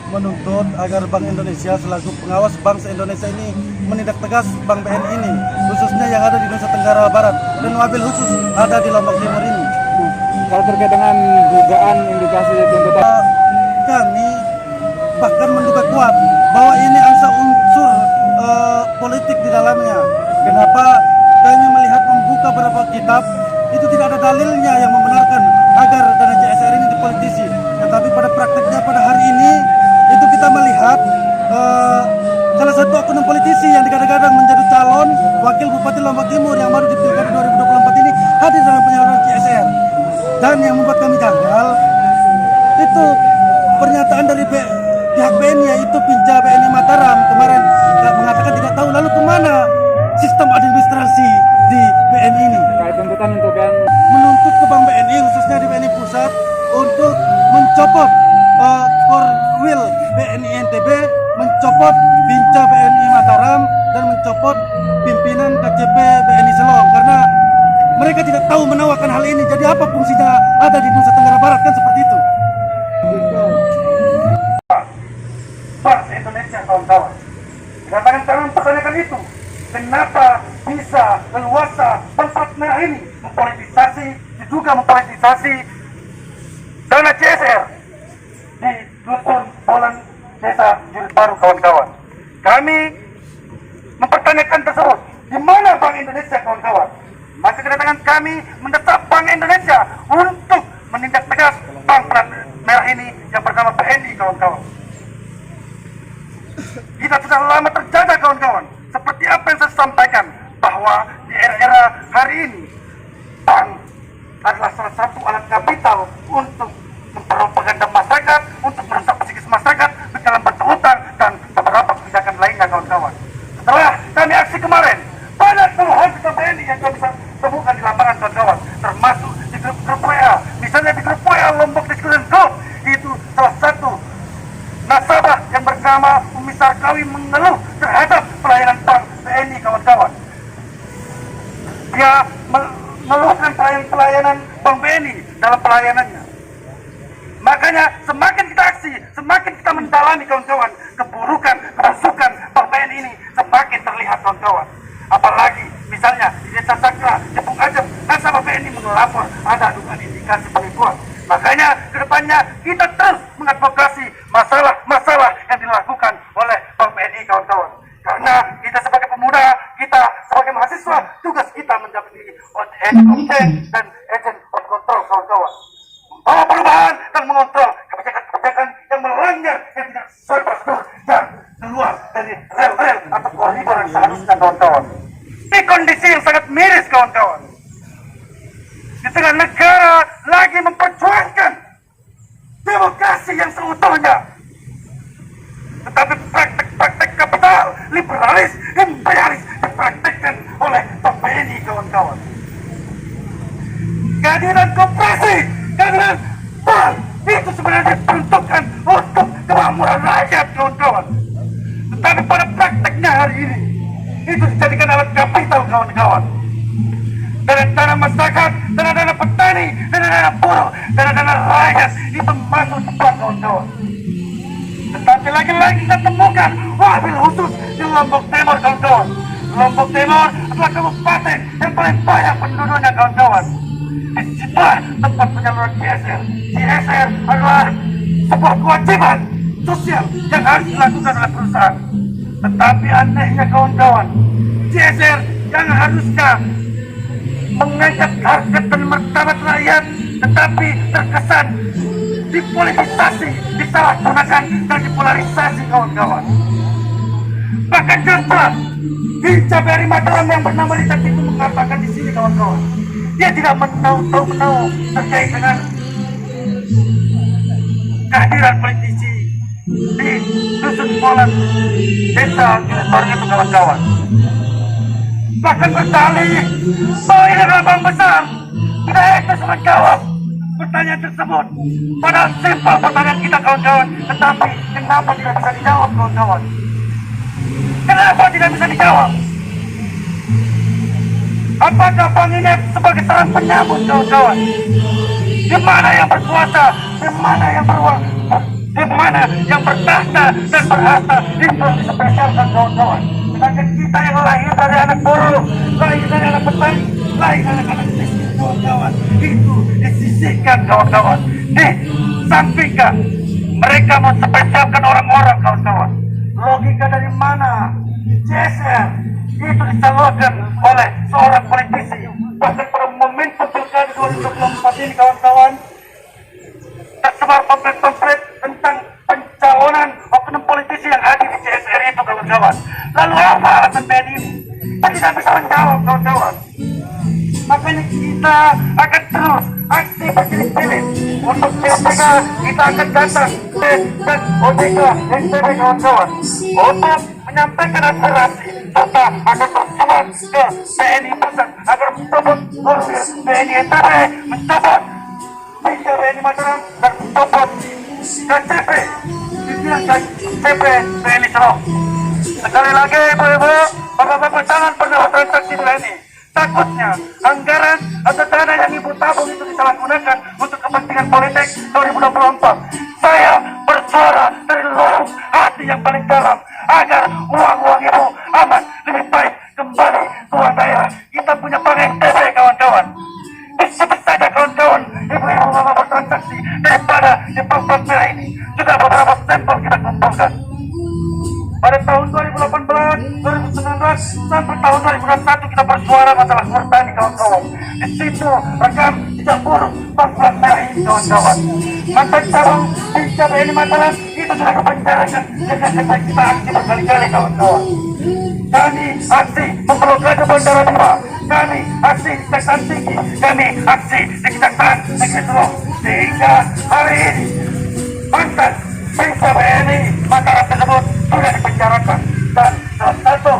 menuntut agar Bank Indonesia selaku pengawas bangsa Indonesia ini menindak tegas Bank BNI ini, khususnya yang ada di Nusa Tenggara Barat dan wabil khusus ada di Lombok Timur ini. Kalau terkait dengan dugaan indikasi tuntutan, kami bahkan menduga kuat bahwa ini ada unsur politik di dalamnya. Kenapa kami melihat membuka beberapa kitab itu tidak ada dalilnya yang membenarkan agar dana CSR ini dipolitisi. Tetapi pada prakteknya pada hari ini itu kita melihat salah satu oknum politisi yang digadang-gadang menjadi calon wakil Bupati Lombok Timur yang baru di Pilkada 2024 ini hadir dalam penyaluran CSR. Dan yang membuat kami janggal itu pernyataan dari pihak BNI, yaitu Pinja BNI Mataram kemarin mengatakan tidak tahu lalu kemana sistem administrasi di BNI ini. terkait tuntutan untuk yang Menuntut ke Bank BNI khususnya di BNI Pusat untuk mencopot Korwil BNI NTB, mencopot Pinja BNI Mataram dan mencopot pimpinan KCP BNI Selong karena mereka tidak tahu menawarkan hal ini. Jadi apa fungsinya ada di Nusa Tenggara Barat, kan seperti itu. Bangsa Indonesia, kawan-kawan. Katakan kami mempertanyakan itu. Kenapa bisa leluasa tempat merah ini mempolitisasi, diduga mempolitisasi dana CSR di Dusun Bolan Desa Jurut Baru, kawan-kawan. Kami mempertanyakan tersebut. Di mana Bank Indonesia, kawan-kawan? Maka kedatangan kami mendesak Bank Indonesia untuk menindak tegas Bank Merah ini yang bernama BNI, kawan-kawan. Kita sudah lama terjaga, kawan-kawan. Seperti apa yang saya sampaikan, bahwa di era-era hari ini bank adalah salah satu alat kapital untuk mempropaganda masyarakat, untuk merusak psikis masyarakat dalam bentuk utang dan beberapa kebijakan lainnya, kawan-kawan. Setelah kami aksi kemarin, banyak keluhan kita BNI yang kami temukan di lapangan, kawan-kawan, termasuk di grup WA. Misalnya di grup WA Lombok Discussion Group, itu salah satu nasabah yang bersama Umi Sarkawi mengeluh terhadap pelayanan Bank BNI, kawan-kawan. Dia mengeluhkan pelayanan Bank BNI dalam pelayanannya. Makanya semakin kita aksi, semakin kita mendalami, kawan-kawan, keburukan, kebusukan Bank BNI ini semakin terlihat, kawan-kawan. Apalagi misalnya di Desa Sakra, Jepung Ajem, nasabah BNI melapor ada dugaan indikasi penipuan. Makanya kedepannya kita terus mengadvokasi masalah-masalah yang dilakukan oleh Bank BNI, kawan-kawan. Karena kita sebagai pemuda, kita sebagai mahasiswa, tugas kita menjadi agent of change dan agent of control, kawan-kawan. Membawa perubahan dan mengontrol kebijakan-kebijakan yang melanggar, yang tidak sesuai prosedur dan keluar dari rel-rel atau koridor yang seharusnya, kawan-kawan. Di kondisi yang sangat miris, kawan-kawan. Di tengah negara lagi memperjuangkan demokrasi yang seutuhnya, tetapi praktek-praktek kapital, liberalis, imperialis dipraktekkan oleh Bank BNI, kawan-kawan. Kehadiran koperasi, kehadiran bank itu sebenarnya diperuntukkan untuk kemakmuran rakyat, kawan-kawan. Tetapi pada prakteknya hari ini itu dijadikan alat kapital, kawan-kawan. Dana-dana masyarakat, dana-dana petani, dana-dana buruh, dana-dana rakyat itu masuk cepat, kawan-kawan. Tetapi lagi-lagi kita temukan wabil khusus di Lombok Timur, kawan-kawan. Lombok Timur adalah kabupaten yang paling banyak penduduknya, kawan-kawan. Disitulah tempat penyaluran CSR. CSR adalah sebuah kewajiban sosial yang harus dilakukan oleh perusahaan. Tetapi anehnya, kawan-kawan, CSR yang harusnya mengangkat harkat dan martabat rakyat, tetapi terkesan dipolitisasi, disalahgunakan dan dipolarisasi, kawan-kawan. Bahkan jelas Pinja BNI Mataram yang bernama Richard itu mengatakan di sini, kawan-kawan, dia tidak tahu terkait dengan kehadiran politisi di Dusun Bolan Desa Jurut Baru itu, kawan-kawan. Bahkan berdalih bahwa ini adalah bank besar. Tidak etis menjawab pertanyaan tersebut. Padahal simpel pertanyaan kita, kawan-kawan. Tetapi kenapa tidak bisa dijawab, kawan-kawan? Kenapa tidak bisa dijawab? Apakah bank ini sebagai sarang penyambut, kawan-kawan? Di mana yang berkuasa? Di mana yang beruang? Di yang mana yang bertahta dan berharta itu dispesialkan kawan-kawan. Sedangkan kita yang lahir dari anak buruh, lahir dari anak petani, lahir dari anak miskin kawan-kawan, itu disisihkan kawan-kawan. Sampingkan mereka mau spesialkan orang-orang kawan-kawan. Logika dari mana? CSR itu disalurkan oleh seorang politisi. Bahkan pada momentum pilkada 2024 ini kawan-kawan, tersebar pamflet-pamflet tentang pencalonan oknum politisi yang hadir di CSR itu kawan-kawan. Lalu apa alasan BNI ini? Kita tidak bisa menjawab kawan-kawan. Makanya kita akan terus aksi berjilid-jilid. Untuk PPK kita akan datang dan OJK NTB kawan-kawan untuk menyampaikan aspirasi serta akan bersuara ke BNI Pusat agar mencopot order BNI NTB, mencopot Bintang BNI Mataram dan mencopot KCP pimpinan KCP BNI Serong. Sekali lagi ibu-ibu, bapak-bapak, jangan pernah transaksi BNI. Takutnya anggaran atau dana yang ibu tabung itu disalahgunakan untuk kepentingan politik 2024. Saya bersuara dari lubuk hati yang paling dalam agar uang-uang ibu aman, lebih baik kembali ke uang daerah. Kita punya bank NTB kawan-kawan. Disebut saja kawan-kawan, ibu-ibu bapak bertransaksi daripada di bank merah ini. Sudah beberapa sampel kita kumpulkan. Pada tahun 2018, 2019, sampai tahun 2021 kita bersuara masalah bertani kawan-kawan. Di situ rekam tidak buruk pamflet merah ini kawan-kawan. Mantan cabang Bintang BNI Mataram itu sudah kepenjarakan dengan kita aksi berkali-kali kawan-kawan. Kami aksi memblokade Bandara 2, kami aksi di Kejaksaan Tinggi, kami aksi di Kejaksaan Negeri Serong. Sehingga hari ini mantan Bintang BNI Mataram tersebut sudah dipenjarakan, dan salah satu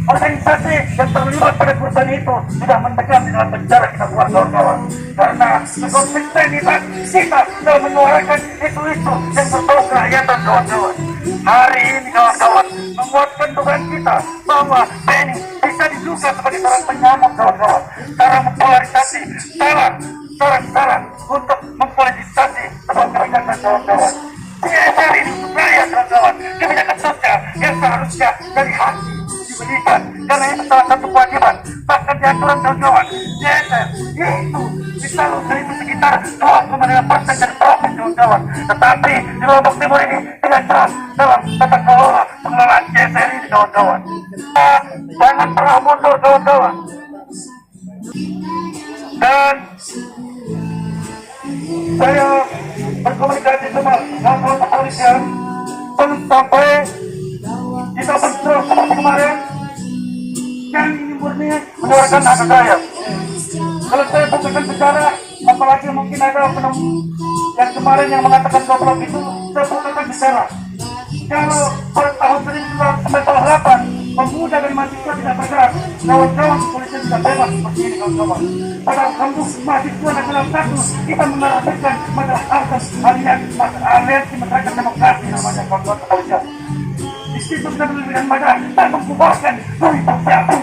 organisasi yang terlibat pada perusahaan itu sudah mendekam di dalam penjara. Kita buat kawan-kawan karena konsistenitas kita dalam menyuarakan isu-isu yang berbau kerakyatan kawan-kawan. Hari ini kawan-kawan menguatkan dugaan kita bahwa BNI bisa diduga sebagai seorang penyamuk kawan-kawan, cara mempolarisasi, saran untuk mempolitisasi sebuah kerakyatan kawan-kawan. CSR ini untuk rakyat kawan-kawan, kebijakan sosial yang seharusnya dari hati diberikan, karena itu salah satu kewajiban. Bahkan di aturan kawan-kawan CSR itu disalurkan itu sekitar 2,5% dari profit kawan-kawan. Tetapi di Lombok Timur ini tidak jelas dalam tata kelola pengelolaan CSR ini kawan-kawan. Jangan pernah mundur kawan-kawan. Dan saya berkomunikasi sama kawan-kawan kepolisian sampai kita berjuang seperti kemarin. Yang ini murni menyuarakan hak saya. Kalau saya bukakan secara, apalagi mungkin ada oknum yang kemarin yang mengatakan goblok itu, saya bukakan secara. Kalau pada tahun 1998 pemuda dan mahasiswa tidak bergerak, kawan-kawan kepolisian tidak bebas seperti ini kawan-kawan. Pada kampus mahasiswa nasional 1 kita menarasikan masalah asas aliansi masyarakat demokrasi namanya kawan-kawan kepolisian. Di situ kita berlebihan masalah tak membubarkan dari persiapan